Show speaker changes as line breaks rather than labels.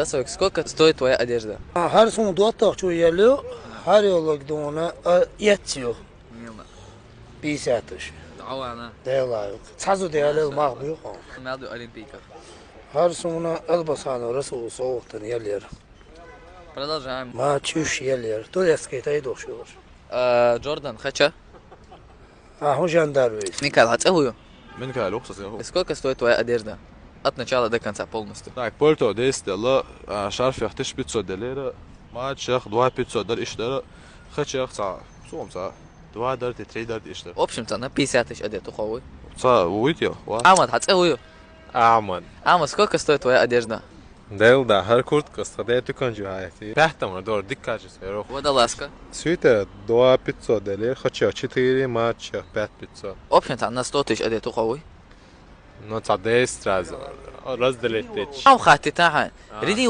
Сколько стоит твоя одежда?
Her sonu duatta şu geliyor. Her yola ona yetiyor. 50
عوانا
değerli. Sazı değerli mağluyor.
ماضي أولمبيكا.
Her sonuna elbasanı Resul soğuktan geliyor.
Продолжаем.
Ma çüş geliyor. Турецкий doşuyor.
Джордан, Хача.
Hu jandarвейс.
Микаэл, هتسويه.
من كان الرخصة هو.
Сколько стоит твоя одежда? От начала до конца полностью.
Так, польто 10 الله شرف يختش 500 دليرة ما تشيخ 2 500 دل اشترى خشيخ ساعة صوم ساعة 2 درت 3 درت اشترى
В общем-то, на 50 тысяч одет, уховый.
ساعة ويتيا
Амад, هتسويه.
أعمد
Амад, сколько стоит твоя одежда?
دلدا هر كورت قصة ده تكون جوهايتي تحت من دور دكة جسيرو
Водолазка.
سويتر 2 500 دلير خشيخ 4 ما تشيخ 5 500
В общем-то, на 100 тысяч одет, уховый.
نو تصدق استراز راز دليتش
أو خاتي تاعها. ريدي